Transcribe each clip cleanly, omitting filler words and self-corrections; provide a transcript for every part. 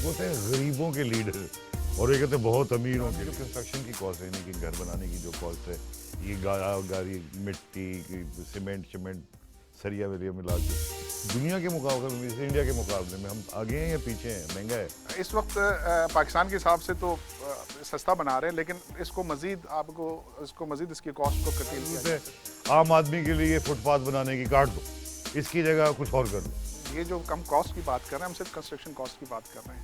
ایک ہوتے ہیں غریبوں کے لیڈر اور ایک ہوتے ہیں بہت امیروں کے. جو کنسٹرکشن کی کاسٹ ہے, یعنی کہ گھر بنانے کی جو کاسٹ ہے, یہ گاری مٹی سیمنٹ سریا وریا ملا کے دنیا کے مقابلے میں, انڈیا کے مقابلے میں ہم آگے ہیں یا پیچھے ہیں؟ مہنگا ہے اس وقت پاکستان کے حساب سے تو سستا بنا رہے ہیں, لیکن اس کو مزید اس کی کاسٹ کو کٹیل کیا جائے. عام آدمی کے لیے فٹ پاتھ بنانے کی کاٹ دو, اس کی جگہ کچھ اور کر دو. یہ جو ہم کاسٹ کی بات کر رہے ہیں, ہم صرف کنسٹرکشن کاسٹ کی بات کر رہے ہیں.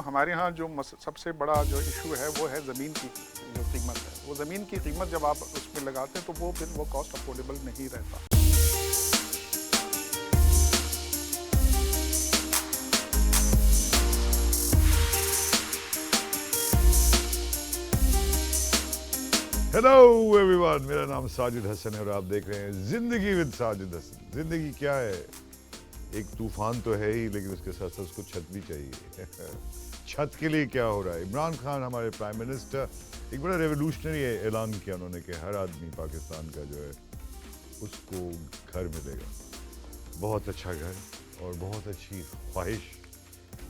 ہمارے ہاں جو سب سے بڑا جو ایشو ہے وہ ہے زمین کی جو قیمت ہے. وہ زمین کی قیمت جب آپ اس پہ لگاتے ہیں تو پھر وہ کاسٹ افورڈیبل نہیں رہتا. ہیلو ایوری ون, میرا نام ساجد حسن ہے اور آپ دیکھ رہے ہیں زندگی ود ساجد حسن. زندگی کیا ہے؟ ایک طوفان تو ہے ہی, لیکن اس کے ساتھ ساتھ اس کو چھت بھی چاہیے. چھت کے لیے کیا ہو رہا ہے؟ عمران خان ہمارے پرائم منسٹر ایک بڑا ریولیوشنری اعلان کیا انہوں نے کہ ہر آدمی پاکستان کا جو ہے اس کو گھر ملے گا. بہت اچھا گھر اور بہت اچھی خواہش,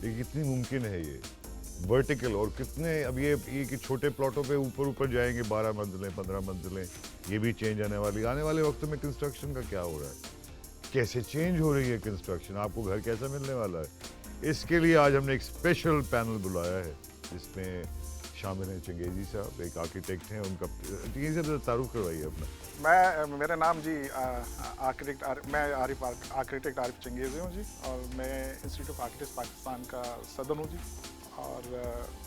لیکن کتنی ممکن ہے یہ ورٹیکل, اور کتنے اب یہ کہ چھوٹے پلاٹوں پہ اوپر جائیں گے 12 منزلیں 15 منزلیں, یہ بھی چینج آنے والے وقتوں میں کنسٹرکشن کا کیا ہو رہا ہے, کیسے چینج ہو رہی ہے کنسٹرکشن, آپ کو گھر کیسا ملنے والا ہے. اس کے لیے آج ہم نے ایک اسپیشل پینل بلایا ہے جس میں شامل ہیں چنگیزی صاحب, ایک آرکیٹیکٹ ہیں. ان کا چنگیزی صاحب تعارف کروائیے اپنا. میرا نام جی آرکیٹیکٹ عارف چنگیزی ہوں جی, اور میں انسٹیٹیوٹ آف آرکیٹیکٹس پاکستان کا صدر ہوں جی. اور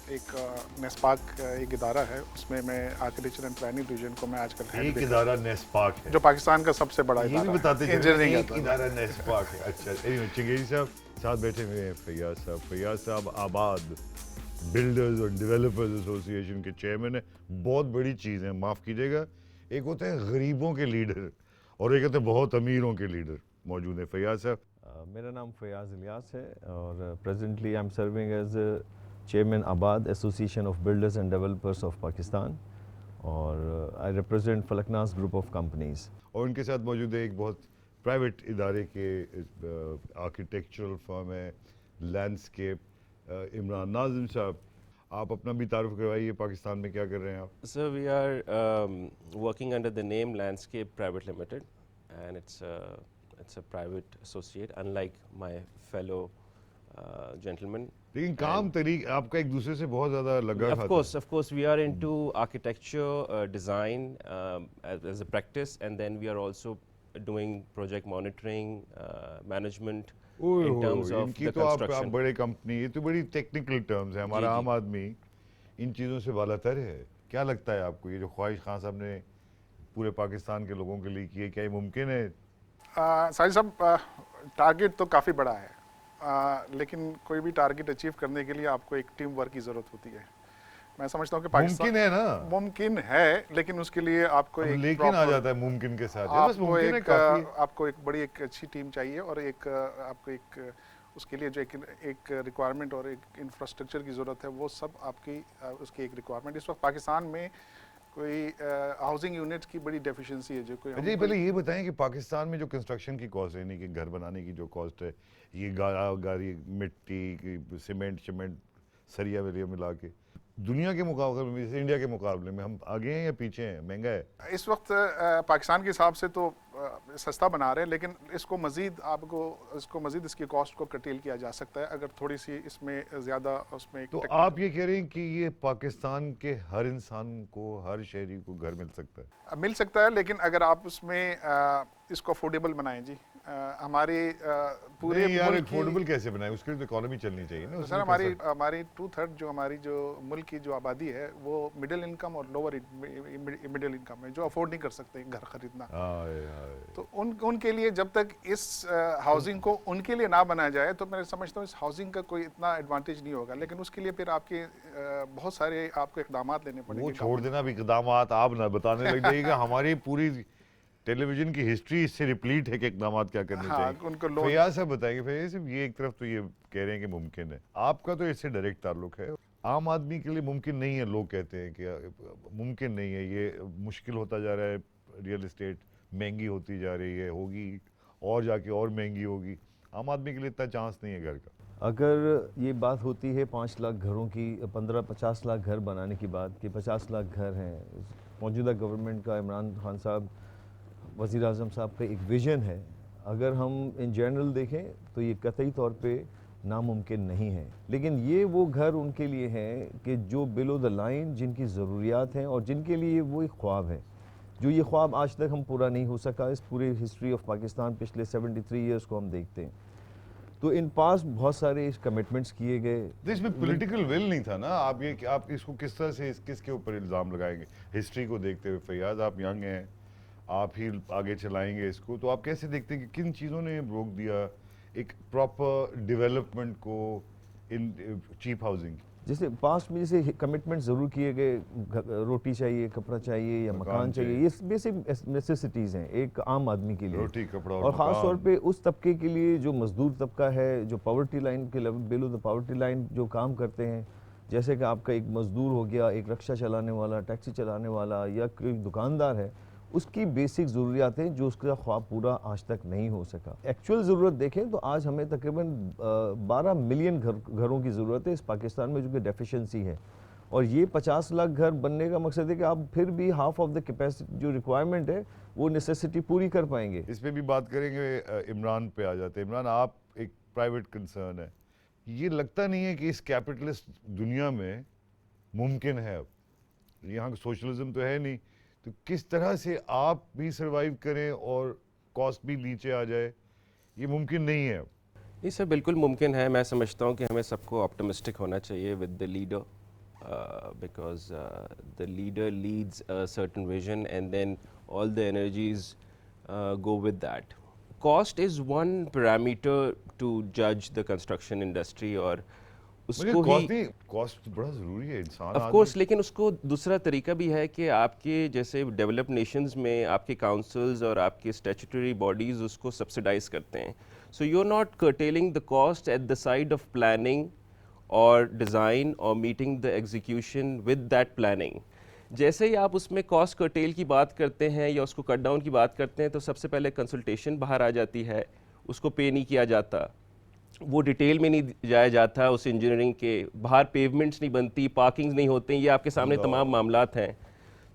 ایک نیسپاک ایک ادارہ ہے, اس میں آرکیٹیکچر اینڈ پلاننگ ڈویژن کو میں آج کل ایک ادارہ نیسپاک ہے جو پاکستان کا سب سے بڑا یہ بھی ادارہ بتاتے ہے. ہیں ایک ادارہ نیسپاک ہے. اچھا چنگیزی صاحب ساتھ بیٹھے ہوئے ہیں فیاض صاحب آباد بلڈرز اور ڈیولپرز ایسوسی ایشن کے چیئرمین ہیں. بہت بڑی چیز ہے, معاف کیجیے گا. ایک ہوتے ہیں غریبوں کے لیڈر اور ایک ہوتے ہیں بہت امیروں کے لیڈر. موجود ہیں فیاض صاحب. میرا نام فیاض الیاس ہے اور presently I am serving as chairman ABAD association of builders and developers of Pakistan, اور I represent Falaknaz group of companies. اور ان کے ساتھ موجود ہے ایک بہت پرائیویٹ ادارے کے آرکیٹیکچرل فرم ہے لینڈسکیپ, عمران ناظم صاحب. آپ اپنا بھی تعارف کروائیے, پاکستان میں کیا کر رہے ہیں آپ؟ Sir, we are working under the name Landscape Private Limited, and it's a private associate, unlike my fellow gentlemen. لیکن کام طریق آپ کا ایک دوسرے سے بہت زیادہ لگا کھاتا ہے. Of course, we are into architecture, design as a practice, and then we are also doing project monitoring, management in terms of ان کی the تو آپ construction. بڑے کمپنی, یہ تو بڑی ٹیکنیکل ٹرمز ہیں. ہمارا عام آدمی ان چیزوں سے بالا تر ہے. کیا لگتا ہے آپ کو یہ جو خواہش خان صاحب نے پورے پاکستان کے لوگوں کے لیے کی ہے, کیا یہ ممکن ہے؟ ساجد صاحب, ٹارگیٹ تو کافی بڑا ہے, لیکن کوئی بھی ٹارگیٹ اچیو کرنے کے لیے آپ کو ایک ٹیم ورک کی ضرورت ہوتی ہے. میں سمجھتا ہوں کہ پاکستان ممکن ہے نا, ممکن ہے, لیکن اس کے لیے آپ کو ایک لیکن آ جاتا ہے ممکن کے ساتھ. آپ کو ایک بڑی ایک اچھی ٹیم چاہیے, اور ایک آپ کو ایک اس کے لیے جو ایک ریکوائرمنٹ اور ایک انفراسٹرکچر کی ضرورت ہے, وہ سب آپ کی اس کی ایک ریکوائرمنٹ. اس وقت پاکستان میں کوئی ہاؤسنگ یونٹ کی بڑی ڈیفیشنسی ہے جو کوئی. جی پہلے یہ بتائیں کہ پاکستان میں جو کنسٹرکشن کی کاسٹ ہے, یعنی کہ گھر بنانے کی جو کاسٹ ہے, یہ گاری مٹی سیمنٹ سریا وریا ملا کے دنیا کے مقابلے میں, انڈیا کے مقابلے میں ہم آگے ہیں یا پیچھے ہیں؟ مہنگا ہے اس وقت پاکستان کے حساب سے تو سستا بنا رہے ہیں, لیکن اس کو مزید اس کی کاسٹ کو کٹیل کیا جا سکتا ہے اگر تھوڑی سی اس میں زیادہ اس میں. تو آپ یہ کہہ رہے ہیں کہ یہ پاکستان کے ہر انسان کو, ہر شہری کو گھر مل سکتا ہے؟ مل سکتا ہے, لیکن اگر آپ اس میں اس کو افورڈیبل بنائیں جی. ہمارے پورے یار افورڈیبل کیسے بنائیں, اس کے لیے تو اکانومی چلنی چاہیے نا. سر ہماری 2/3 جو ہماری جو ملک کی جو آبادی ہے وہ مڈل انکم اور لوور مڈل انکم ہے, جو افورڈ نہیں کر سکتے گھر خریدنا. تو ان کے لیے جب تک اس ہاؤسنگ کو ان کے لیے نہ بنایا جائے تو میں سمجھتا ہوں اس ہاؤسنگ کا کوئی اتنا ایڈوانٹیج نہیں ہوگا. لیکن اس کے لیے پھر آپ کے بہت سارے آپ کو اقدامات لینے پڑیں گے. وہ چھوڑ دینا بھی اقدامات, آپ نہ بتانے لگ جائیے گا. ہماری پوری ٹیلی ویژن کی ہسٹری اس سے ریپلیٹ ہے کہ اقدامات کیا کرنے چاہیے. فیاض صاحب بتائیں گے. فیاض صاحب, یہ ایک طرف تو یہ کہہ رہے ہیں کہ ممکن ہے, آپ کا تو اس سے ڈائریکٹ تعلق ہے. عام آدمی کے لیے ممکن نہیں ہے, لوگ کہتے ہیں کہ ممکن نہیں ہے, یہ مشکل ہوتا جا رہا ہے, ریئل اسٹیٹ مہنگی ہوتی جا رہی ہے, ہوگی اور جا کے اور مہنگی ہوگی. عام آدمی کے لیے اتنا چانس نہیں ہے گھر کا. اگر یہ بات ہوتی ہے 5 لاکھ گھروں کی 15-50 لاکھ گھر بنانے کی بات کہ 50 لاکھ گھر ہیں، موجودہ گورنمنٹ کا عمران خان صاحب وزیر اعظم صاحب کا ایک ویژن ہے، اگر ہم ان جنرل دیکھیں تو یہ قطعی طور پہ ناممکن نہیں ہے، لیکن یہ وہ گھر ان کے لیے ہیں کہ جو بلو دا لائن جن کی ضروریات ہیں اور جن کے لیے وہ ایک خواب ہے، جو یہ خواب آج تک ہم پورا نہیں ہو سکا اس پورے ہسٹری آف پاکستان پچھلے 73 ایئرس کو ہم دیکھتے ہیں، تو ان پاس بہت سارے کمٹمنٹس کیے گئے۔ اس میں پولیٹیکل ول نہیں تھا نا، آپ اس کو کس طرح سے کس کے اوپر الزام لگائیں گے؟ ہسٹری کو دیکھتے ہوئے فیاض آپ ینگ ہیں، آپ ہی آگے چلائیں گے اس کو، تو آپ کیسے دیکھتے ہیں کہ کن چیزوں نے روک دیا ایک پراپر ڈیولپمنٹ کو ان چیپ ہاؤسنگ؟ جیسے پاسٹ میں جیسے کمٹمنٹ ضرور کیے گئے، روٹی چاہیے، کپڑا چاہیے یا مکان چاہیے، یہ بیسک نیسیسٹیز ہیں ایک عام آدمی کے لیے، روٹی کپڑا اور خاص طور پہ اس طبقے کے لیے جو مزدور طبقہ ہے، جو پاورٹی لائن کے بلو دا پاورٹی لائن جو کام کرتے ہیں، جیسے کہ آپ کا ایک مزدور ہو گیا، ایک رکشہ چلانے والا، ٹیکسی چلانے والا یا کوئی دکاندار ہے، اس کی بیسک ضروریات ہیں جو اس کا خواب پورا آج تک نہیں ہو سکا۔ ایکچول ضرورت دیکھیں تو آج ہمیں تقریباً 12 ملین گھروں کی ضرورت ہے اس پاکستان میں، جو کہ ڈیفیشنسی ہے، اور یہ 50 لاکھ گھر بننے کا مقصد ہے کہ آپ پھر بھی ہاف آف دا کیپیسٹی جو ریکوائرمنٹ ہے وہ نیسیسٹی پوری کر پائیں گے۔ اس پہ بھی بات کریں گے، عمران پہ آ جاتے ہیں۔ عمران، آپ ایک پرائیویٹ کنسرن ہے، یہ لگتا نہیں ہے کہ اس کیپٹلسٹ دنیا میں ممکن ہے؟ اب یہاں سوشلزم تو ہے نہیں، تو کس طرح سے آپ بھی سروائیو کریں اور کاسٹ بھی نیچے آ جائے؟ یہ ممکن نہیں ہے اب۔ نہیں سر، بالکل ممکن ہے۔ میں سمجھتا ہوں کہ ہمیں سب کو آپٹمسٹک ہونا چاہیے with the leader, because the leader leads a certain vision and then all the energies go with that. Cost is one parameter to judge the construction industry اور اس مجھے کو کاسٹ ہی نہیں، کاسٹ بڑا ضروری ہے انسان آف کورس، لیکن اس کو دوسرا طریقہ بھی ہے کہ آپ کے جیسے ڈیولپ نیشنز میں آپ کے کاؤنسلز اور آپ کے اسٹیچوٹری باڈیز اس کو سبسیڈائز کرتے ہیں، so you are not curtailing the cost at the side of planning اور ڈیزائن اور meeting the execution with that planning. جیسے ہی آپ اس میں کاسٹ کرٹیل کی بات کرتے ہیں یا اس کو کٹ ڈاؤن کی بات کرتے ہیں تو سب سے پہلے کنسلٹیشن باہر آ جاتی ہے، اس کو پے نہیں کیا جاتا، وہ ڈیٹیل میں نہیں جایا جاتا اس انجینئرنگ کے، باہر پیومنٹس نہیں بنتی، پارکنگز نہیں ہوتے، یہ آپ کے سامنے تمام معاملات ہیں۔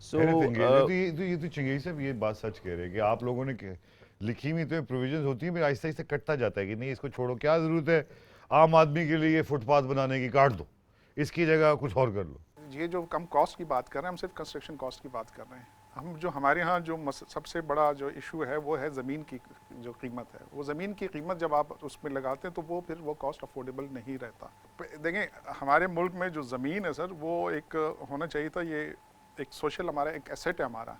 سو یہ تو چنگیز صاحب یہ بات سچ کہہ رہے ہیں کہ آپ لوگوں نے لکھی ہوئی تو پروویژنز ہوتی ہیں، پھر آہستہ آہستہ کٹتا جاتا ہے کہ نہیں اس کو چھوڑو، کیا ضرورت ہے عام آدمی کے لیے فٹ پاتھ بنانے کی، کاٹ دو، اس کی جگہ کچھ اور کر لو۔ یہ جو کم کاسٹ کی بات کر رہے ہیں، ہم صرف کنسٹرکشن کاسٹ کی بات کر رہے ہیں۔ ہم جو ہمارے ہاں جو سب سے بڑا جو ایشو ہے وہ ہے زمین کی جو قیمت ہے، وہ زمین کی قیمت جب آپ اس میں لگاتے ہیں تو وہ پھر وہ کاسٹ افورڈیبل نہیں رہتا۔ دیکھیں ہمارے ملک میں جو زمین ہے سر، وہ ایک ہونا چاہیے تھا، یہ ایک سوشل ہمارا ایک ایسٹ ہے ہمارا،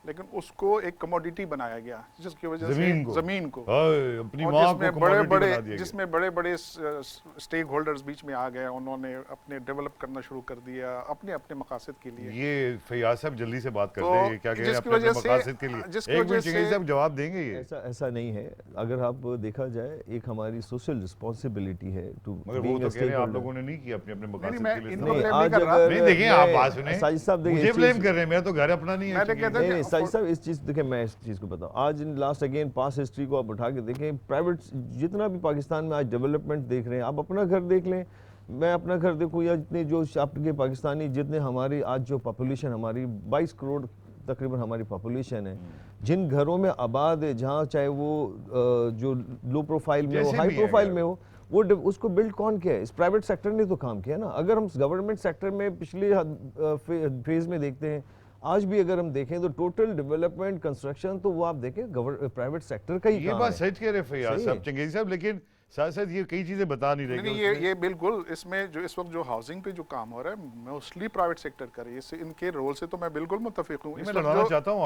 لیکن اس کو ایک کموڈیٹی بنایا گیا جس کی وجہ سے زمین کو اپنی ماں کو کموڈیٹی بنا دیا گیا، جس میں بڑے بڑے اسٹیک ہولڈرز بیچ میں آ گئے، انہوں نے اپنے ڈیولپ کرنا شروع کر دیا اپنے اپنے مقاصد کے لیے۔ یہ فیاض صاحب جلدی سے بات کرتے ہیں، یہ کیا کہہ رہے ہیں اپنے اپنے مقاصد کے لیے؟ ایک منٹ چنگیز صاحب جواب دیں گے؟ یہ ایسا نہیں ہے، اگر آپ دیکھا جائے ایک ہماری سوشل رسپانسبلٹی ہے ٹو مگر وہ تو کہہ رہے ہیں آپ لوگوں نے نہیں کیا اپنے اپنے مقاصد کے لیے۔ نہیں دیکھیں آپ بات سنیں، ساجد صاحب مجھے بلیم کر رہے ہیں، میرا تو گھر اپنا نہیں ہے۔ نہیں ساجد صاحب اس چیز دیکھیں، میں اس چیز کو بتاؤں، آج لاسٹ اگین پاس ہسٹری کو آپ اٹھا کے دیکھیں، پرائیویٹ جتنا بھی پاکستان میں آج ڈیولپمنٹ دیکھ رہے ہیں، آپ اپنا گھر دیکھ لیں، میں اپنا گھر دیکھوں یا جتنے جو آپ کے پاکستانی، جتنے ہماری آج جو پاپولیشن ہماری 22 کروڑ تقریباً ہماری پاپولیشن ہے، جن گھروں میں آباد ہے، جہاں چاہے وہ جو لو پروفائل میں ہو، ہائی پروفائل میں ہو، وہ اس کو بلڈ کون کیا ہے؟ اس پرائیویٹ سیکٹر نے تو کام کیا نا۔ اگر ہم گورنمنٹ سیکٹر میں پچھلے فیز میں دیکھتے ہیں، آج بھی اگر ہم دیکھیں تو ٹوٹل ڈیولپمنٹ کنسٹرکشن تو وہ آپ دیکھیں پرائیویٹ سیکٹر کا ہی کام ہے۔ یہ بات سچ کہہ رہے فیاض صاحب، چنگیزی صاحب، لیکن ساتھ ساتھ یہ کئی چیزیں بتا نہیں رہے نہیں، یہ بالکل اس میں جو اس وقت جو ہاؤسنگ پہ جو کام ہو رہا ہے موسٹلی پرائیویٹ سیکٹر کر رہی ہے، ان کے رول سے تو میں بالکل متفق ہوں۔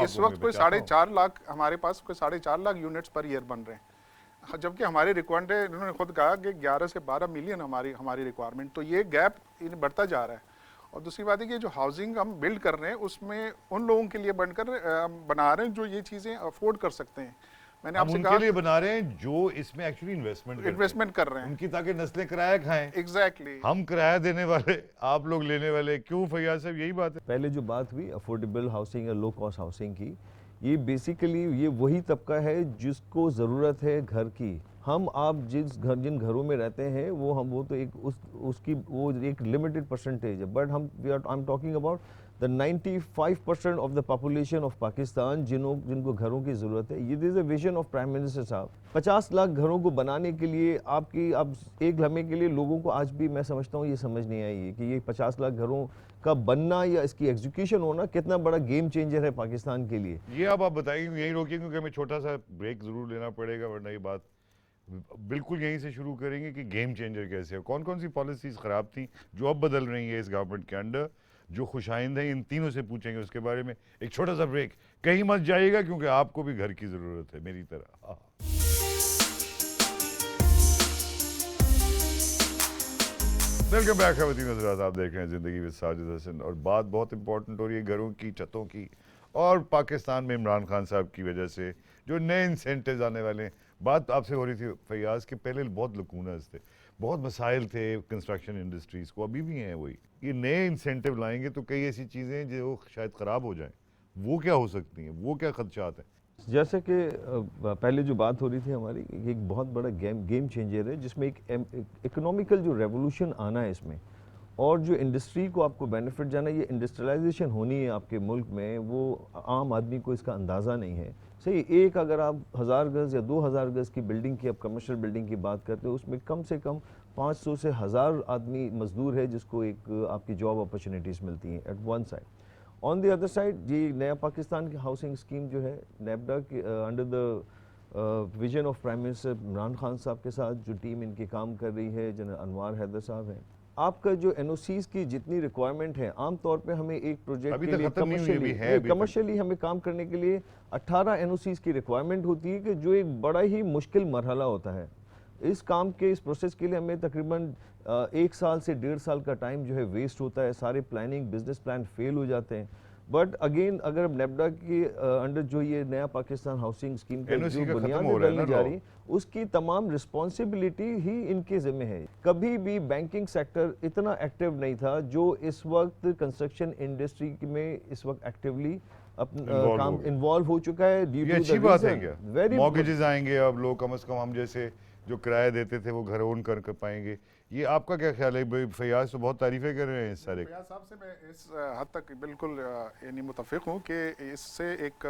اس وقت کوئی 4.5 لاکھ ہمارے پاس کوئی 4.5 لاکھ یونٹس پر ایئر بن رہے ہیں، جبکہ ہماری ریکوائرمنٹ ہے، انہوں نے خود کہا کہ 11 سے 12 ملین ہماری ریکوائرمنٹ، تو یہ گیپ بڑھتا جا رہا ہے۔ اور دوسری بات ہے کہ جو ہاؤسنگ ہم بلڈ کر رہے ہیں اس میں ان لوگوں کے لیے بنا رہے ہیں جو یہ چیزیں افورڈ کر سکتے ہیں۔ میں نے آپ سے کہا ان کے لیے بنا رہے ہیں جو اس میں ایکچولی انویسٹمنٹ کر رہے ہیں، ان کی، تاکہ نسلیں کرایہ کھائیں۔ ایگزیکٹلی، ہم کرایہ دینے والے، آپ لوگ لینے والے، کیوں فیاض صاحب؟ یہی بات ہے۔ پہلے جو بات ہوئی افورڈیبل ہاؤسنگ اور لو کاسٹ ہاؤسنگ کی، یہ بیسیکلی یہ وہی طبقہ ہے جس کو ضرورت ہے گھر کی، ہم آپ جن گھروں میں رہتے ہیں وہ تو ایک اس کی وہ ایک لمیٹڈ پرسنٹیج ہے, but I am talking about the 95% of the population of Pakistan جن کو گھروں کی ضرورت ہے. یہ is a vision of prime minister صاحب. 50 لاکھ گھروں کو بنانے کے لیے آپ ایک لمحے کے لیے لوگوں کو آج بھی میں سمجھتا ہوں یہ سمجھ نہیں آئی ہے کہ یہ 50 لاکھ گھروں کا بننا یا اس کی ایگزیکیوشن ہونا کتنا بڑا گیم چینجر ہے پاکستان کے لیے. یہ آپ بتائیں گے, یہیں روکیں کیونکہ ہمیں چھوٹا سا بریک ضرور لینا پڑے گا, ورنہ یہ بات بالکل یہیں سے شروع کریں گے کہ گیم چینجر کیسے ہے, کون کون سی پالیسیز خراب تھیں جو اب بدل رہی ہیں اس گورنمنٹ کے انڈر, جو خوش آئند ہیں, ان تینوں سے پوچھیں گے اس کے بارے میں. ایک چھوٹا سا بریک, کہیں مت جائیے گا کیونکہ آپ کو بھی گھر کی ضرورت ہے میری طرح. ویلکم بیک خواتین حضرات, آپ دیکھ رہے ہیں زندگی ود ساجد حسن, اور بات بہت امپورٹنٹ ہو رہی ہے گھروں کی, چھتوں کی, اور پاکستان میں عمران خان صاحب کی وجہ سے جو نئے انسینٹیوز آنے والے ہیں. بات آپ سے ہو رہی تھی فیاض کے پہلے بہت لکونز تھے, بہت مسائل تھے کنسٹرکشن انڈسٹریز کو, ابھی بھی ہیں وہی. یہ نئے انسینٹیو لائیں گے تو کئی ایسی چیزیں ہیں جو شاید خراب ہو جائیں, وہ کیا ہو سکتی ہیں, وہ کیا خدشات ہیں؟ جیسے کہ پہلے جو بات ہو رہی تھی ہماری, ایک بہت بڑا گیم چینجر ہے جس میں ایک اکنامیکل جو ریولوشن آنا ہے اس میں, اور جو انڈسٹری کو آپ کو بینیفٹ جانا ہے, یہ انڈسٹریلائزیشن ہونی ہے آپ کے ملک میں, وہ عام آدمی کو اس کا اندازہ نہیں ہے. صحیح, ایک اگر آپ 1000 گز یا 2000 گز کی بلڈنگ کی, اب کمرشل بلڈنگ کی بات کرتے ہو, اس میں کم سے کم 500 سے 1000 آدمی مزدور ہے جس کو ایک آپ کی جاب اپرچونیٹیز ملتی ہیں at one side. On the other side یہ نیا پاکستان کی ہاؤسنگ اسکیم جو ہے نیبڈا کی under the vision of prime minister Imran Khan صاحب کے ساتھ جو ٹیم ان کی کام کر رہی ہے, جنرل انوار حیدر صاحب ہیں, آپ کا جو این او سیز کی جتنی ریکوائرمنٹ ہے, عام طور پہ ہمیں ایک پروجیکٹ کے لیے کمرشلی ہمیں کام کرنے کے لیے 18 این او سیز کی ریکوائرمنٹ ہوتی ہے, کہ جو ایک بڑا ہی مشکل مرحلہ ہوتا ہے. اس کام کے اس پروسیس کے لیے ہمیں تقریباً 1 سال سے 1.5 سال کا ٹائم جو ہے ویسٹ ہوتا ہے, سارے پلاننگ بزنس پلان فیل ہو جاتے ہیں. بٹ اگین اگر نیبڈا کے انڈر جو یہ نیا پاکستان ہاؤسنگ اسکیم کا جو بنیاد ڈالنے جا رہی, اس کی تمام رسپانسبلٹی ہی ان کے ذمہ ہے. کبھی بھی بینکنگ سیکٹر اتنا ایکٹیو نہیں تھا جو اس وقت کنسٹرکشن انڈسٹری میں اس وقت ایکٹیولی اپنا کام انوالو ہو چکا ہے. یہ اچھی بات ہے کیا, مارگیجز آئیں گے اب, لوگ کم از کم ہم جیسے جو کرایہ دیتے تھے وہ گھر اون کر پائیں گے. یہ آپ کا کیا خیال ہے؟ فیاض تو بہت تعریفیں کر رہے ہیں اس سارے. فیاض صاحب سے میں اس حد تک بالکل یعنی متفق ہوں کہ اس سے ایک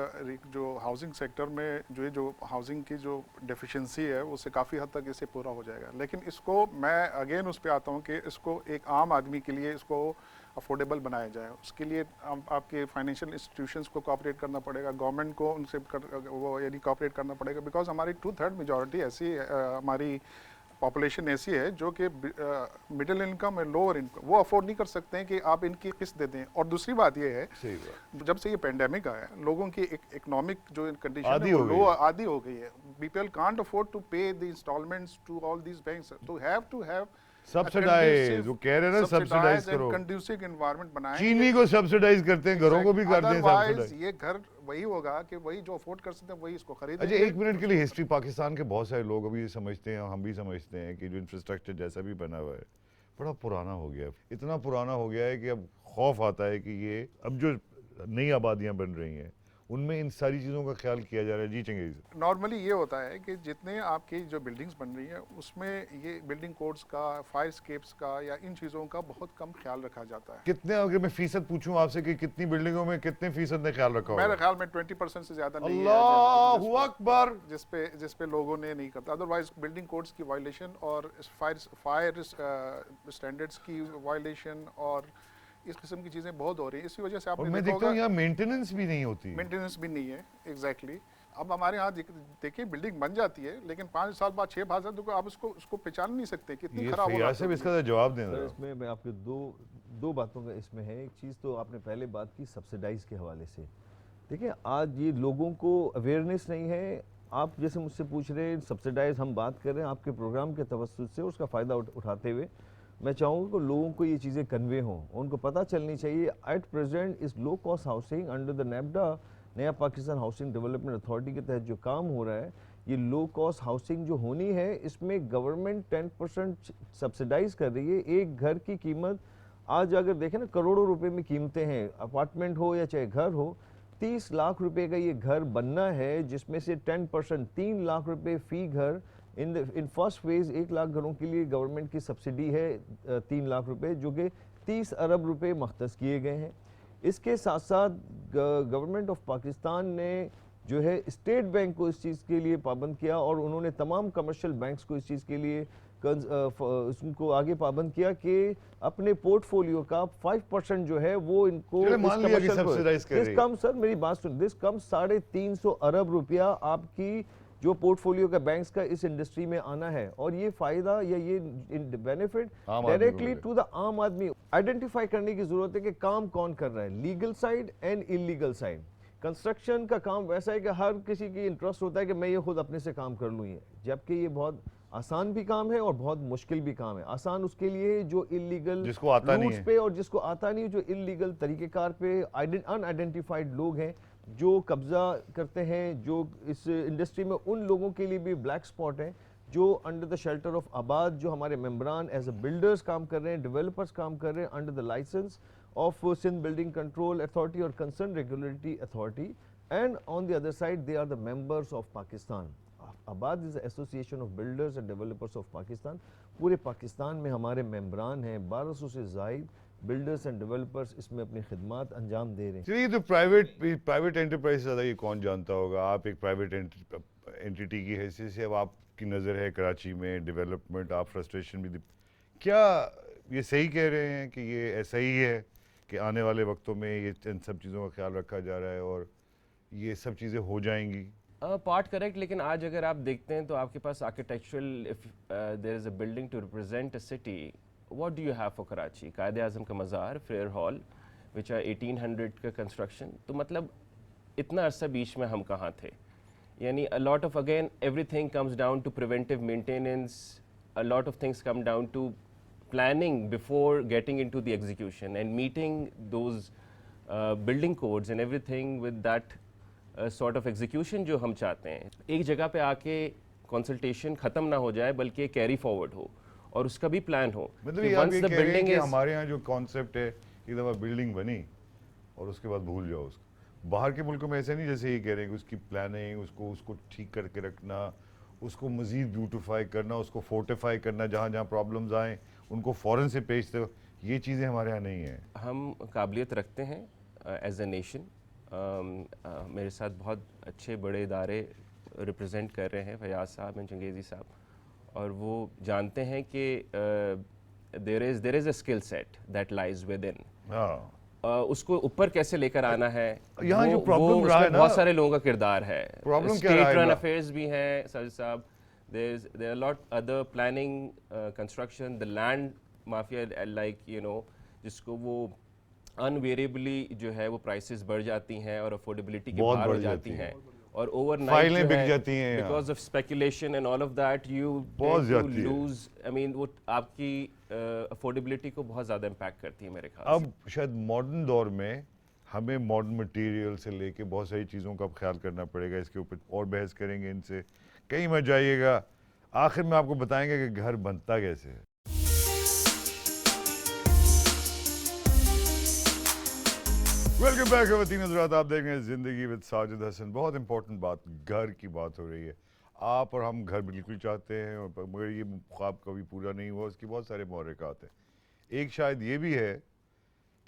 جو ہاؤسنگ سیکٹر میں جو ہاؤسنگ کی جو ڈیفیشنسی ہے اس سے کافی حد تک اس سے پورا ہو جائے گا. لیکن اس کو میں اگین اس پہ آتا ہوں کہ اس کو ایک عام آدمی کے لیے اس کو افورڈیبل بنایا جائے. اس کے لیے آپ کے فائنینشیل انسٹیٹیوشنس کو کوآپریٹ کرنا پڑے گا, گورنمنٹ کو ان سے وہ یعنی کوآپریٹ کرنا پڑے گا, بیکاز ہماری 2/3 میجورٹی ایسی ہماری پاپولیشن ایسی ہے جو کہ مڈل انکم اور لوور انکم وہ افورڈ نہیں کر سکتے ہیں کہ آپ ان کی قسط دے دیں. اور دوسری بات یہ ہے, جب سے یہ پینڈیمک آیا لوگوں کی اکنامک جو کنڈیشن ہے وہ لو عادی ہو گئی ہے. People can't afford to pay the instalments to all these banks, تو ہیو ٹو ہیو سبسیڈائز, وہ کہہ رہے ہیں نا سبسیڈائز کرو, کنڈیوسو انوائرمنٹ بنائیں. چینی کو سبسیڈائز کرتے ہیں, گھروں کو بھی کرتے ہیں سبسیڈائز. یہ گھر وہی ہوگا کہ وہی جو افورڈ کر سکتے ہیں وہی اس کو خریدیں. اچھا ایک منٹ کے لیے ہسٹری, پاکستان کے بہت سارے لوگ ابھی سمجھتے ہیں, ہم بھی سمجھتے ہیں کہ جو انفراسٹرکچر جیسا بھی بنا ہوا ہے بڑا پرانا ہو گیا ہے. اتنا پرانا ہو گیا ہے کہ اب خوف آتا ہے کہ یہ اب جو نئی آبادیاں بن رہی ہیں ان میں ان ساری چیزوں کا خیال کیا جا رہا ہے. جی چنگیز, نارملی یہ ہوتا ہے کہ جتنے آپ کی جو بلڈنگز بن رہی ہیں اس میں یہ بلڈنگ کوڈز کا, فائر اسکیپس کا یا ان چیزوں کا بہت کم خیال رکھا جاتا ہے. کتنے, اگر میں فیصد پوچھوں آپ سے کہ کتنی بلڈنگوں میں کتنے فیصد نے خیال رکھا ہوگا؟ میرے خیال میں 20% سے زیادہ نہیں ہے اللہ اکبر, جس پہ لوگوں نے نہیں کرتا. ادروائز بلڈنگ کوڈز کی وائلیشن اور فائر اسٹینڈرڈز کی وائلیشن اور اس قسم کی چیزیں بہت ہو رہی ہیں. اسی وجہ سے آپ نے دیکھا ہوگا یہاں مینٹیننس بھی نہیں ہوتی, مینٹیننس بھی نہیں ہے. ایگزیکٹلی. اب ہمارے ہاں دیکھیں بلڈنگ بن جاتی ہے لیکن 5 سال بعد 6 سال بعد آپ اس کو پہچان نہیں سکتے کتنی خراب ہو رہا ہے. اس کا جواب دیں. اس میں آپ کے دو باتوں کا اس میں ہے. ایک چیز تو آپ نے پہلے بات کی سبسیڈائز کے حوالے سے. دیکھیں آج یہ لوگوں کو اویئرنیس نہیں ہے. آپ جیسے مجھ سے پوچھ رہے ہیں سبسیڈائز, ہم بات کر رہے ہیں آپ کے پروگرام کے توسط سے, اس کا فائدہ اٹھاتے ہوئے میں چاہوں گا کہ لوگوں کو یہ چیزیں کنوے ہوں, ان کو پتہ چلنی چاہیے. ایٹ پریزنٹ اس low cost housing under the NAPHDA Naya Pakistan housing development authority کے تحت جو کام ہو رہا ہے, یہ لو کاسٹ ہاؤسنگ جو ہونی ہے اس میں گورنمنٹ 10% سبسیڈائز کر رہی ہے. ایک گھر کی قیمت آج اگر دیکھیں نا کروڑوں روپے میں قیمتیں ہیں, اپارٹمنٹ ہو یا چاہے گھر ہو. 30 لاکھ روپے کا یہ گھر بننا ہے جس میں سے 10% 3 لاکھ روپے فی گھر ان فرسٹ فیز 1 لاکھ گھروں کے لیے گورنمنٹ کی سبسڈی ہے 3 لاکھ روپے جو کہ 30 ارب روپے مختص کیے گئے ہیں. اس کے ساتھ ساتھ گورنمنٹ آف پاکستان نے جو ہے اسٹیٹ بینک کو اس چیز کے لیے پابند کیا اور انہوں نے تمام کمرشل بینکس کو اس چیز کے لیے اس کو آگے پابند کیا کہ اپنے پورٹ فولیو کا 5% جو ہے وہ ان کو سر میری بات سن دس کم 350 ارب روپیہ آپ کی جو پورٹ فولیو کا بینکس کا اس انڈسٹری میں آنا ہے, اور یہ فائدہ یا یہ بینیفٹ ڈائریکٹلی ٹو دا عام آدمی. آئیڈینٹیفائی کرنے کی ضرورت ہے کہ کام کون کر رہا ہے, legal side and illegal side. Construction کا کام ویسا ہے کہ ہر کسی کی انٹرسٹ ہوتا ہے کہ میں یہ خود اپنے سے کام کر لوں, یہ جبکہ یہ بہت آسان بھی کام ہے اور بہت مشکل بھی کام ہے. آسان اس کے لیے جو انلیگل روٹس پہ اور جس کو آتا نہیں, جو انلیگل طریقہ کار پہ ان آئیڈینٹیفائڈ لوگ ہیں جو قبضہ کرتے ہیں, جو اس انڈسٹری میں ان لوگوں کے لیے بھی بلیک سپاٹ ہیں جو انڈر دا شیلٹر آف آباد جو ہمارے ممبران ایز اے بلڈرز کام کر رہے ہیں, ڈیولپرز کام کر رہے ہیں under the licence of Sindh Building Control Authority or Concerned Regulatory Authority, and on the other side they are the members of Pakistan. Abad is the Association of Builders and Developers of Pakistan. پورے پاکستان میں ہمارے ممبران ہیں, 1200 سے زائد builders and developers اس میں اپنی خدمات انجام دے رہے ہیں. چلیے, تو پرائیویٹ انٹرپرائز زیادہ یہ کون جانتا ہوگا, آپ ایک پرائیویٹ انٹیٹی کی حیثیت سے اب آپ کی نظر ہے کراچی میں ڈیولپمنٹ, آپ فرسٹریشن بھی کیا یہ صحیح کہہ رہے ہیں کہ یہ ایسا ہی ہے کہ آنے والے وقتوں میں یہ ان سب چیزوں کا خیال رکھا جا رہا ہے اور یہ سب چیزیں ہو جائیں گی؟ پارٹ کریکٹ, لیکن آج اگر آپ دیکھتے ہیں تو آپ کے پاس architectural there is a building to represent a city, what do you have for Karachi? Quaid-e-Azam کا مزار, فیئر ہال وچ آر 1800 کا کنسٹرکشن. تو مطلب اتنا عرصہ بیچ میں ہم کہاں تھے؟ یعنی a lot of again everything comes down to preventive maintenance, a lot of things come down to planning before getting into the execution and meeting those building codes and everything with that sort of execution جو ہم چاہتے ہیں. ایک جگہ پہ آ کے consultation ختم نہ ہو جائے بلکہ کیری فارورڈ ہو اور اس کا بھی پلان ہو. مطلب یہ آپ یہ کہہ رہے ہیں کہ ہمارے ہاں جو کانسیپٹ ہے ایک دفعہ بلڈنگ بنی اور اس کے بعد بھول جاؤ اس کو. باہر کے ملکوں میں ایسے نہیں, جیسے یہ کہہ رہے ہیں کہ اس کی پلاننگ, اس کو ٹھیک کر کے رکھنا, اس کو مزید بیوٹیفائی کرنا, اس کو فورٹیفائی کرنا, جہاں جہاں پرابلمز آئیں ان کو فوراً سے پیش دو, یہ چیزیں ہمارے یہاں نہیں ہیں. ہم قابلیت رکھتے ہیں ایز اے نیشن. میرے ساتھ بہت اچھے بڑے ادارے ریپرزینٹ کر رہے ہیں, فیاض صاحب ہیں, چنگیزی صاحب, اور وہ جانتے ہیں کہ there is a skill set that lies within. اس کو اوپر کیسے لے کر آنا ہے, یہاں جو پرابلم رہا ہے نا, بہت سارے لوگوں کا کردار ہے. اسٹیٹ رن افیئرز بھی ہیں ساجد صاحب, there are a lot other planning, construction, the land mafia, like you know, جس کو وہ unvariably جو ہے وہ prices بڑھ جاتی ہیں اور affordability کے باہر ہو جاتی ہیں اور اوور نائٹ جو ہے because of speculation and all of that you lose. I mean وہ آپ کی افورڈیبلٹی کو بہت زیادہ امپیکٹ کرتی ہے میرے خیال سے. اب شاید ماڈرن دور میں ہمیں ماڈرن مٹیریل سے لے کے بہت ساری چیزوں کا خیال کرنا پڑے گا. اس کے اوپر اور بحث کریں گے, ان سے کہیں مت جائیے گا. آخر میں آپ کو بتائیں گے کہ گھر بنتا کیسے ہے. ویلکم بیک خواتین حضرات, آپ دیکھ رہے ہیں زندگی ود ساجد حسن. بہت امپورٹنٹ بات, گھر کی بات ہو رہی ہے. آپ اور ہم گھر بالکل چاہتے ہیں مگر یہ خواب کبھی پورا نہیں ہوا. اس کی بہت سارے محرکات ہیں. ایک شاید یہ بھی ہے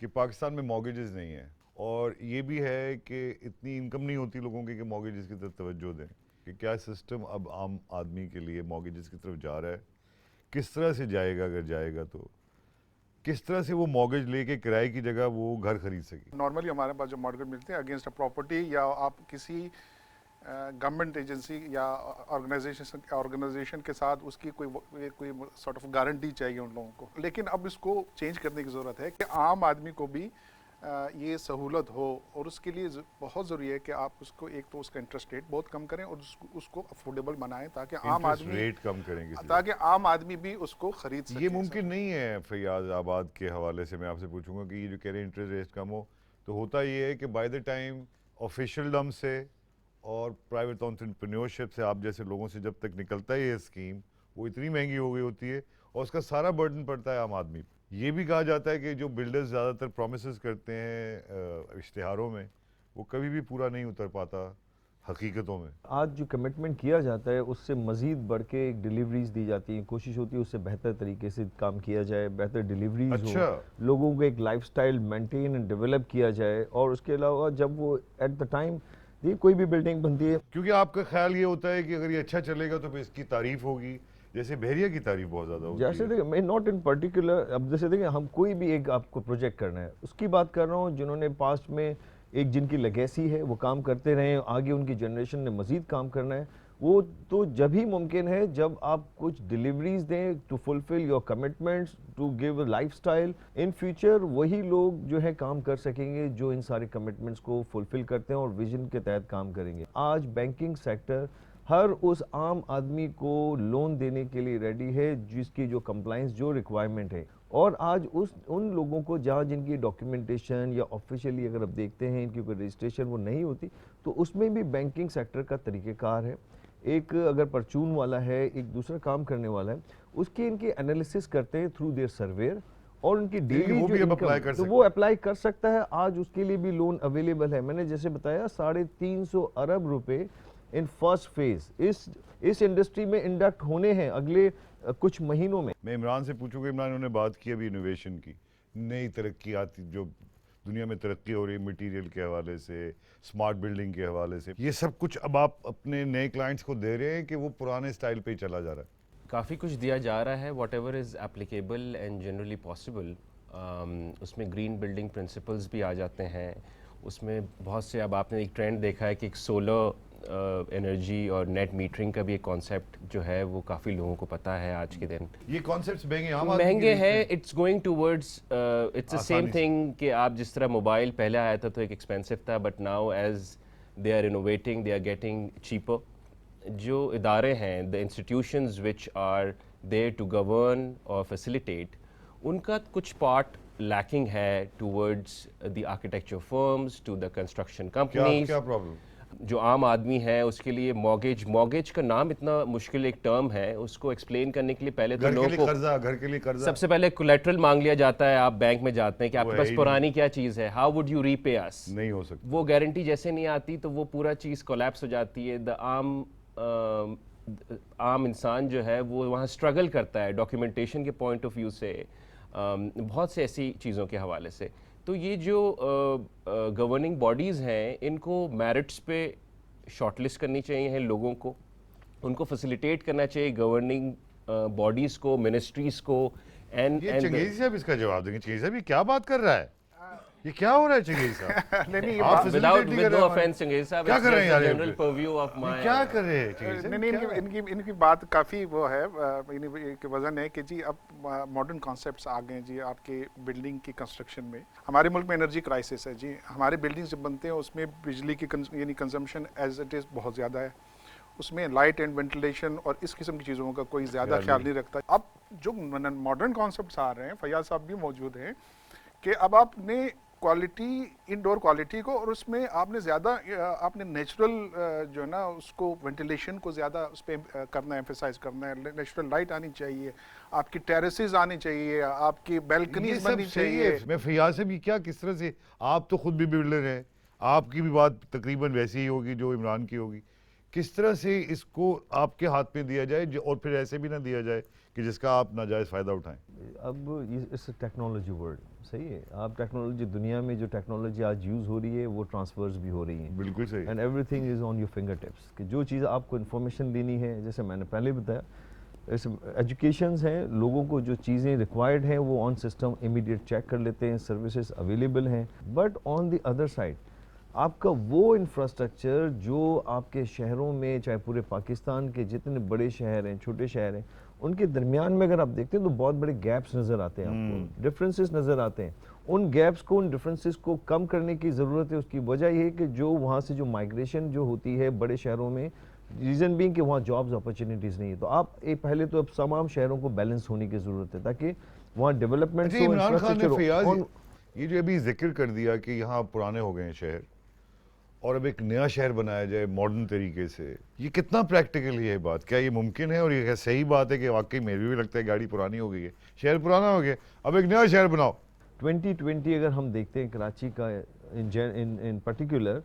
کہ پاکستان میں مارگیجز نہیں ہیں, اور یہ بھی ہے کہ اتنی انکم نہیں ہوتی لوگوں کی کہ مارگیجز کی طرف توجہ دیں. کہ کیا سسٹم اب عام آدمی کے لیے مارگیجز کی طرف جا رہا ہے, کس طرح سے جائے گا, اگر جائے گا تو کس طرح سے وہ مارگیج لے کے کرائے کی جگہ وہ گھر خرید سکے. نارملی ہمارے پاس جو مارگیج ملتے ہیں اگینسٹ اے پراپرٹی, یا آپ کسی گورنمنٹ ایجنسی یا آرگنائزیشن کے ساتھ اس کی کوئی سارٹ آف گارنٹی چاہیے ان لوگوں کو. لیکن اب اس کو چینج کرنے کی ضرورت ہے کہ عام آدمی کو بھی یہ سہولت ہو, اور اس کے لیے بہت ضروری ہے کہ آپ اس کو ایک تو اس کا انٹرسٹ ریٹ بہت کم کریں اور اس کو افورڈیبل بنائیں تاکہ عام آدمی ریٹ کم کریں گے, تاکہ عام آدمی بھی اس کو خرید سکے. یہ ممکن نہیں ہے. فیاض آباد کے حوالے سے میں آپ سے پوچھوں گا کہ یہ جو کہہ رہے ہیں انٹرسٹ ریٹ کم ہو, تو ہوتا یہ ہے کہ بائی دا ٹائم آفیشیلڈم سے اور پرائیویٹ انٹرپرینیورشپ سے آپ جیسے لوگوں سے جب تک نکلتا ہے یہ اسکیم, وہ اتنی مہنگی ہو گئی ہوتی ہے اور اس کا سارا برڈن پڑتا ہے عام آدمی پہ. یہ بھی کہا جاتا ہے کہ جو بلڈرز زیادہ تر پرومسز کرتے ہیں اشتہاروں میں, وہ کبھی بھی پورا نہیں اتر پاتا حقیقتوں میں آج جو کمٹمنٹ کیا جاتا ہے اس سے مزید بڑھ کے ایک ڈیلیوریز دی جاتی ہیں, کوشش ہوتی ہے اس سے بہتر طریقے سے کام کیا جائے, بہتر ڈیلیوریز اچھا. ہو, لوگوں کو ایک life style maintain and develop کیا جائے. اور اس کے علاوہ جب وہ ایٹ دا ٹائم کوئی بھی بلڈنگ بنتی ہے, کیونکہ آپ کا خیال یہ ہوتا ہے کہ اگر یہ اچھا چلے گا تو پھر اس کی تعریف ہوگی, جیسے بحریہ کی تعریف بہت زیادہ ہوتی جیسے ہے. دیکھیں میں ناٹ ان پرٹیکولر, اب جیسے دیکھیں ہم کوئی بھی ایک آپ کو پروجیکٹ کرنا ہے اس کی بات کر رہا ہوں, جنہوں نے پاسٹ میں ایک جن کی لیگیسی ہے وہ کام کرتے رہے, آگے ان کی جنریشن نے مزید کام کرنا ہے, وہ تو جب ہی ممکن ہے جب آپ کچھ ڈیلیوریز دیں to fulfil your commitments to give a lifestyle. In future وہی لوگ جو ہے کام کر سکیں گے جو ان سارے کمٹمنٹس کو فلفل کرتے ہیں اور ویژن کے تحت کام کریں گے. آج بینکنگ سیکٹر ہر اس عام آدمی کو لون دینے کے لیے ریڈی ہے جس کی جو کمپلائنس جو ریکوائرمنٹ ہے, اور آج ان لوگوں کو جہاں جن کی ڈاکیومنٹیشن یا آفیشیلی اگر آپ دیکھتے ہیں ان کی کوئی رجسٹریشن وہ نہیں ہوتی, تو اس میں بھی بینکنگ سیکٹر کا طریقہ کار ہے. ایک اگر پرچون والا ہے, ایک دوسرا کام کرنے والا ہے, اس کی ان کی انالیسس کرتے ہیں تھرو دیئر سرویئر, اور ان کی ڈیلی وہ جو بھی اب انکم apply کر تو سکتے وہ اپلائی کر سکتا ہے. آج اس کے لیے بھی لون اویلیبل ہے. میں نے جیسے بتایا 350 ارب روپے ان فرسٹ فیز اس انڈسٹری میں انڈکٹ ہونے ہیں اگلے کچھ مہینوں میں. میں عمران سے پوچھوں گا, عمران انہوں نے بات کی ابھی انوویشن کی, نئی ترقیاتی جو دنیا میں ترقی ہو رہی ہے مٹیریل کے حوالے سے, اسمارٹ بلڈنگ کے حوالے سے, یہ سب کچھ اب آپ اپنے نئے کلائنٹس کو دے رہے ہیں کہ وہ پرانے اسٹائل پہ ہی چلا جا رہا ہے؟ کافی کچھ دیا جا رہا ہے, whatever is applicable and generally possible. اس میں گرین بلڈنگ پرنسپلز بھی آ جاتے ہیں, اس میں بہت سے, اب آپ نے ایک ٹرینڈ دیکھا ہے کہ ایک سولر انرجی اور نیٹ میٹرنگ کا بھی ایک کانسیپٹ جو ہے وہ کافی لوگوں کو پتہ ہے آج کے دن. یہ کانسیپٹس مہنگے ہیں, it's going towards it's a same thing کہ آپ جس طرح موبائل پہلے آیا تھا تو ایک ایکسپینسو تھا, but now as they are innovating they are getting cheaper. جو ادارے ہیں, the institutions which are there to govern اور فیسیلیٹیٹ, ان کا کچھ پارٹ لیکنگ ہے towards the architecture firms, to the construction companies. کیا پرابلم؟ جو عام آدمی ہے اس کے لیے مارگیج کا نام اتنا مشکل ایک ٹرم ہے, اس کو ایکسپلین کرنے کے لیے پہلے تو لوگوں کو گھر کے لیے قرضہ سب سے پہلے کولیٹرل مانگ لیا جاتا ہے. آپ بینک میں جاتے ہیں کہ آپ کے پاس پرانی کیا چیز ہے, ہاؤ وڈ یو ری پے اس, نہیں ہو سکتا. وہ گارنٹی جیسے نہیں آتی تو وہ پورا چیز کولیپس ہو جاتی ہے. عام انسان جو ہے وہ وہاں اسٹرگل کرتا ہے ڈاکیومنٹیشن کے پوائنٹ آف ویو سے, بہت سے ایسی چیزوں کے حوالے سے. تو یہ جو گورننگ باڈیز ہیں ان کو میرٹس پہ شارٹ لسٹ کرنی چاہیے ہیں لوگوں کو, ان کو فیسیلیٹیٹ کرنا چاہیے گورننگ باڈیز کو, منسٹریز کو. یہ چنگیزی صاحب اس کا جواب دیں گے. چنگیزی صاحب یہ کیا بات کر رہا ہے, یہ کیا ہو رہا ہے چنگیزی صاحب؟ ود نو آفینس چنگیزی صاحب, کیا کر رہے ہیں یار, جنرل پرویو آف مائی, کیا کر رہے ہیں چنگیزی صاحب؟ نہیں, ان کی بات کافی وہ ہے کہ وزن ہے کہ جی اب ماڈرن کانسیپٹس آ گئے ہیں جی آپ کے بلڈنگ کی کنسٹرکشن میں. ہمارے ملک میں انرجی کرائسس ہے جی, ہمارے بلڈنگز جب بنتے ہیں اس میں بجلی کی یعنی کنزمپشن ایز اٹ از بہت زیادہ ہے, اس میں لائٹ اینڈ وینٹیلیشن اور اس قسم کی چیزوں کا کوئی زیادہ خیال نہیں رکھتا. اب جو ماڈرن کانسیپٹس آ رہے ہیں, فیاض صاحب بھی موجود ہیں, کہ اب آپ نے کوالٹی, انڈور کوالٹی کو, اور اس میں آپ نے زیادہ آپ نے نیچرل جو ہے نا اس کو وینٹیلیشن کو زیادہ اس پہ کرنا ہے, ایمفیسائز کرنا ہے. نیچرل لائٹ آنی چاہیے, آپ کی ٹیریسز آنی چاہیے, آپ کی بیلکنیز بننی چاہیے. میں فیاض سے بھی کیا, کس طرح سے, آپ تو خود بھی بلڈر ہیں, آپ کی بھی بات تقریباً ویسی ہی ہوگی جو عمران کی ہوگی. کس طرح سے اس کو آپ کے ہاتھ میں دیا جائے اور پھر ایسے بھی نہ دیا جائے کہ جس کا آپ ناجائز فائدہ اٹھائیں؟ اب اس ٹیکنالوجی ورلڈ, صحیح ہے, آپ ٹیکنالوجی, دنیا میں جو ٹیکنالوجی آج یوز ہو رہی ہے وہ ٹرانسفرز بھی ہو رہی ہیں. بالکل صحیح. And every thing is on your finger tips, کہ جو چیز آپ کو انفارمیشن لینی ہے, جیسے میں نے پہلے بتایا, ایجوکیشنز ہیں, لوگوں کو جو چیزیں ریکوائرڈ ہیں وہ آن سسٹم امیڈیٹ چیک کر لیتے ہیں, سروسز اویلیبل ہیں. But on the other side آپ کا وہ انفراسٹرکچر جو آپ کے شہروں میں, چاہے پورے پاکستان کے جتنے بڑے شہر ہیں, چھوٹے شہر ہیں, ان کے درمیان میں اگر آپ دیکھتے ہیں تو بہت بڑے گیپس نظر آتے ہیں, آپ کو ڈفرینسز نظر آتے ہیں. ان گیپس کو, ان ڈفرینسز کو کم کرنے کی ضرورت ہے. اس کی وجہ یہ ہے کہ جو وہاں سے جو مائگریشن جو ہوتی ہے بڑے شہروں میں, ریزن بینگ کہ وہاں جابز اپرچونیٹیز نہیں ہے. تو آپ پہلے تو اب تمام شہروں کو بیلنس ہونے کی ضرورت ہے تاکہ وہاں ڈیولپمنٹ ہو. عمران خان نے فیاض یہ جو ابھی ذکر کر دیا کہ یہاں پرانے ہو گئے ہیں شہر اور اب ایک نیا شہر بنایا جائے ماڈرن طریقے سے, یہ کتنا پریکٹیکل ہے یہ بات؟ کیا یہ ممکن ہے؟ اور یہ صحیح بات ہے کہ واقعی میرے بھی لگتا ہے گاڑی پرانی ہو گئی ہے, شہر پرانا ہو گیا, اب ایک نیا شہر بناؤ. 2020 اگر ہم دیکھتے ہیں کراچی کا ان پرٹیکولر,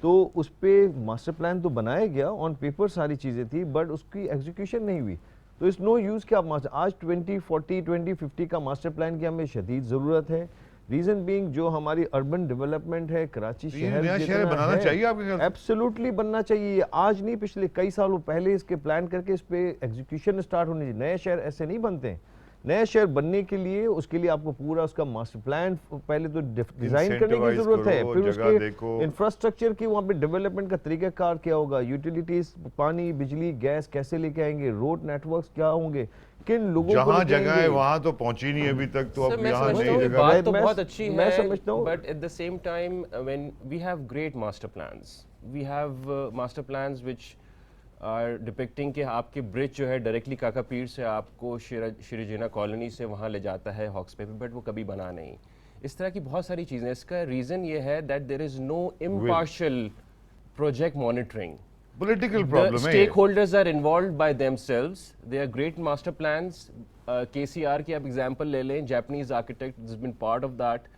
تو اس پہ ماسٹر پلان تو بنایا گیا, آن پیپر ساری چیزیں تھی, بٹ اس کی ایگزیکیوشن نہیں ہوئی. تو اس نو یوز کہ آپ آج 2040 2050 کا ماسٹر پلان کی ہمیں شدید ضرورت ہے. ریزن بینگ جو ہماری اربن ڈیولپمنٹ ہے, کراچی شہر بنانا چاہیے آپ کے خیال سے؟ ایبسولوٹلی بننا چاہیے. آج نہیں, پچھلے کئی سالوں پہلے اس کے پلان کر کے اس پہ ایگزیکیوشن اسٹارٹ ہونی چاہیے. نئے شہر ایسے نہیں بنتے ہیں. نئے شہر بننے کے لیے اس کے لیے آپ کو پورا اس کا ماسٹر پلان پہلے تو ڈیزائن کرنے کی ضرورت ہے, پھر اس کے انفراسٹرکچر کی وہاں پہ ڈیولپمنٹ کا طریقہ کار کیا ہوگا, یوٹیلیٹیز, پانی, بجلی, گیس کیسے لے کے آئیں گے, روڈ نیٹ ورکس کیا ہوں گے, کن لوگوں کو جہاں جگہ ہے وہاں تو پہنچی نہیں ابھی تک, تو اب یہاں نئی جگہ. بات تو بہت اچھی ہے, میں سمجھتا ہوں, but at the same time when we have great master plans, we have master plans which are depicting کہ آپ کے برج جو ہے ڈائریکٹلی کاکا پیر سے آپ کو شری جینا کالونی سے وہاں لے جاتا ہے ہاکس پے پہ, بٹ وہ کبھی بنا نہیں. اس طرح کی بہت ساری چیزیں. اس کا ریزن یہ ہے that there is no impartial project monitoring. Political problem ہے. Stakeholders are involved by themselves. They are great master plans. KCR کی آپ ایگزامپل لے لیں, Japanese architect has been part of that.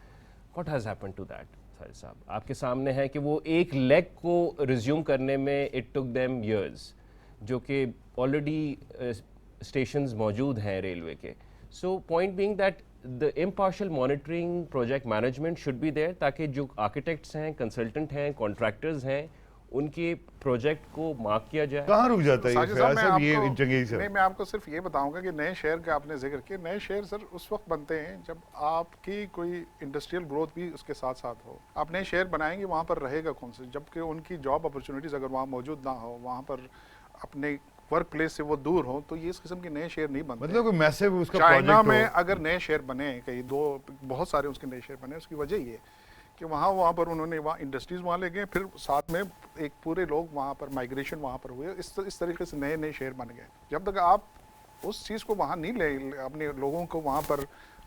What has happened to that? Sajid صاحب آپ کے سامنے ہے کہ وہ ایک لیگ کو ریزیوم کرنے میں it took them years, جو کہ آلریڈی اسٹیشنز موجود ہیں ریلوے کے. So point being that the impartial monitoring project management should be there, تاکہ جو آرکیٹیکٹس ہیں, کنسلٹنٹ ہیں, کانٹریکٹرز ہیں, ان کے پروجیکٹ کو مارک کیا جائے. کہاں رک جاتا ہے ساجد یہ صاحب؟ فیاض صاحب, یہ جنگی سر. نہیں, میں آپ کو صرف یہ بتاؤں گا کہ نئے شہر کا آپ نے ذکر کیا. نئے شہر سر اس وقت بنتے ہیں جب آپ کی کوئی انڈسٹریل گروتھ بھی اس کے ساتھ ساتھ ہو. آپ نئے شہر بنائیں گے, وہاں پر رہے گا کون سے, جبکہ ان کی جاب اپرچونیٹیز اگر وہاں موجود نہ ہو, وہاں پر اپنے ورک پلیس سے وہ دور ہوں, تو یہ اس قسم کے نئے شہر نہیں بنتے. مطلب کوئی میسو اس کا چائنا پروجیکٹ میں اگر نئے شہر بنے, کئی دو بہت سارے اس کے نئے شہر بنے, اس کی وجہ یہ کہ وہاں پر انہوں نے وہاں انڈسٹریز وہاں لے گئے, پھر ساتھ میں ایک پورے لوگ وہاں پر مائگریشن وہاں پر ہوئے, اس طریقے سے نئے شہر بن گئے. جب تک آپ اس چیز کو وہاں نہیں لے, اپنے لوگوں کو وہاں پر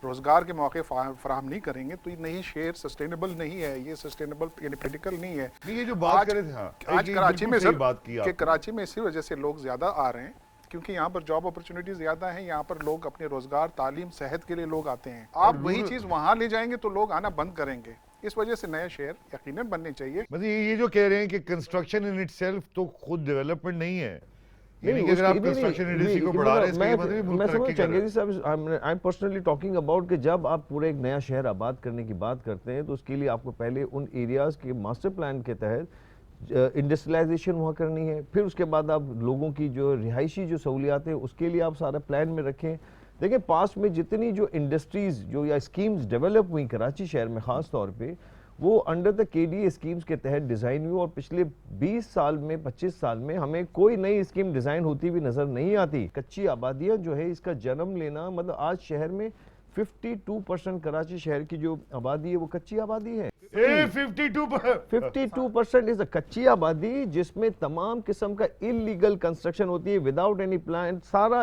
روزگار کے موقع فراہم نہیں کریں گے, تو یہ نئی شہر سسٹینیبل نہیں ہے. یہ سسٹینیبل یعنی پریکٹیکل نہیں ہے. یہ جو بات کرے تھے, ہاں آج کراچی میں سر, کہ کراچی میں اسی وجہ سے لوگ زیادہ آ رہے ہیں کیونکہ یہاں پر جاب اپرچونیٹی زیادہ ہیں. یہاں پر لوگ اپنے روزگار, تعلیم, صحت کے لیے لوگ آتے ہیں. آپ وہی چیز وہاں لے جائیں گے تو لوگ آنا بند کریں گے. اس وجہ سے نئے شہر یقیناً بننے چاہیے. مطلب یہ جو کہہ رہے ہیں کہ کنسٹرکشن ان اٹ سیلف تو خود ڈیولپمنٹ نہیں ہے, یعنی کہ اگر آپ کنسٹرکشن انڈسٹری کو بڑھا رہے ہیں, اس کا یہ مطلب ملک ترقی کر رہا ہے. I am personally talking about کہ جب آپ پورے ایک نیا شہر آباد کرنے کی بات کرتے ہیں تو اس کے لیے آپ کو پہلے ان ایریاز کے ماسٹر پلان کے تحت انڈسٹریلائزیشن وہاں کرنی ہے, پھر اس کے بعد آپ لوگوں کی جو رہائشی جو سہولیات ہیں اس کے لیے آپ سارا پلان میں رکھیں. دیکھیں پاسٹ میں جتنی جو انڈسٹریز جو یا اسکیمز ڈیولپ ہوئی کراچی شہر میں خاص طور پہ, وہ انڈر دا کے ڈی اے اسکیمز کے تحت ڈیزائن ہوئی, اور پچھلے 20 سال میں 25 سال میں ہمیں کوئی نئی اسکیم ڈیزائن ہوتی بھی نظر نہیں آتی. کچی آبادیاں جو ہے اس کا جنم لینا, مطلب آج شہر میں 52% کراچی شہر کی جو آبادی ہے وہ کچی آبادی ہے. 52% از اے کچی آبادی جس میں تمام قسم کا انلیگل کنسٹرکشن ہوتی ہے وداؤٹ اینی پلان. سارا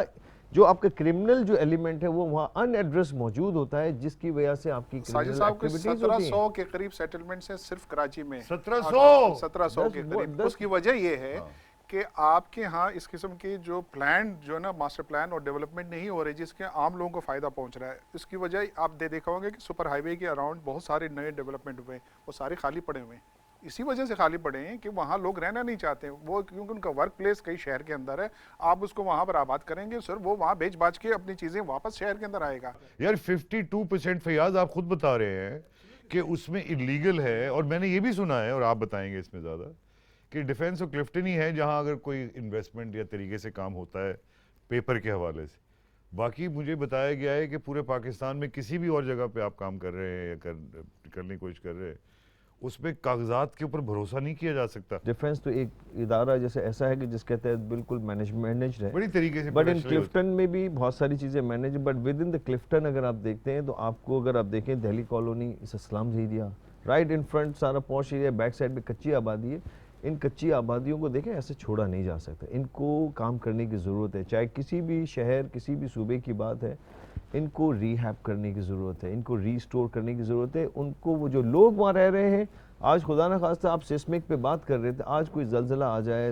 جو آپ کا کرمنل جو ایلیمنٹ ہے وہ وہاں ان ایڈریس موجود ہوتا ہے, جس کی وجہ سے آپ کی ساجد صاحب کو 1700 کے قریب سیٹلمنٹس ہیں صرف کراچی میں. 1700 کے قریب. اس کی وجہ یہ ہے کہ آپ کے ہاں اس قسم کی جو پلان جو ہے نا ماسٹر پلان اور ڈیولپمنٹ نہیں ہو رہی, جس کے عام لوگوں کو فائدہ پہنچ رہا ہے. اس کی وجہ آپ دیکھا ہوگا کہ سپر ہائی وے کے اراؤنڈ بہت سارے نئے ڈیولپمنٹ ہوئے, وہ سارے خالی پڑے ہوئے ہیں. اسی وجہ سے خالی پڑے ہیں کہ وہاں لوگ رہنا نہیں چاہتے, وہ کیونکہ ان کا ورک پلیس کئی شہر کے اندر ہے. آپ اس کو وہاں پر آباد کریں گے سر, وہ وہاں بیچ باچ کے اپنی چیزیں واپس شہر کے اندر آئے گا. یار 52% فیاض آپ خود بتا رہے ہیں کہ اس میں انلیگل ہے, اور میں نے یہ بھی سنا ہے, اور آپ بتائیں گے اس میں زیادہ, کہ ڈیفینس اور کلفٹن ہی ہے جہاں اگر کوئی انویسٹمنٹ یا طریقے سے کام ہوتا ہے پیپر کے حوالے سے. باقی مجھے بتایا گیا ہے کہ پورے پاکستان میں کسی بھی اور جگہ پہ آپ کام کر رہے ہیں یا کرنے کی کوشش کر رہے ہیں, اس میں کاغذات کے اوپر بھروسہ نہیں کیا جا سکتا. ڈیفنس تو ایک ادارہ جیسے ایسا ہے کہ جس کے تحت بالکل مینجڈ ہے بڑی طریقے سے, بٹ ان کلفٹن میں بھی بہت ساری چیزیں manage, but with in the Clifton اگر آپ دیکھتے ہیں تو آپ کو, اگر آپ دیکھیں دہلی کالونی اس اسلام ایریا رائٹ ان فرنٹ سارا پوش ایریا, بیک سائڈ پہ کچی آبادی ہے. ان کچی آبادیوں کو دیکھیں ایسے چھوڑا نہیں جا سکتا, ان کو کام کرنے کی ضرورت ہے. چاہے کسی بھی شہر کسی بھی صوبے کی بات ہے, ان کو ری ہیپ کرنے کی ضرورت ہے, ان کو ری اسٹور کرنے کی ضرورت ہے. ان کو وہ جو لوگ وہاں رہ رہے ہیں, آج خدا نخواستہ آپ سیسمک پہ بات کر رہے تھے, آج کوئی زلزلہ آ جائے,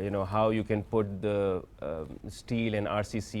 you know how you can put the steel and RCC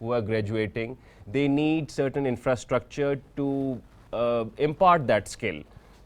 who are graduating. They need certain infrastructure to impart that skill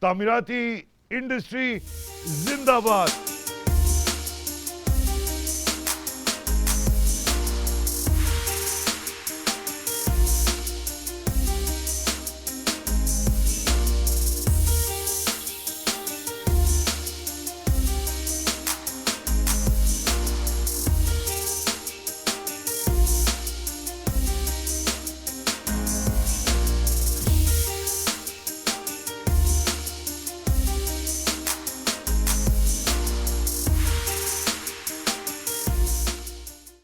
تعمیراتی انڈسٹری زندہ باد.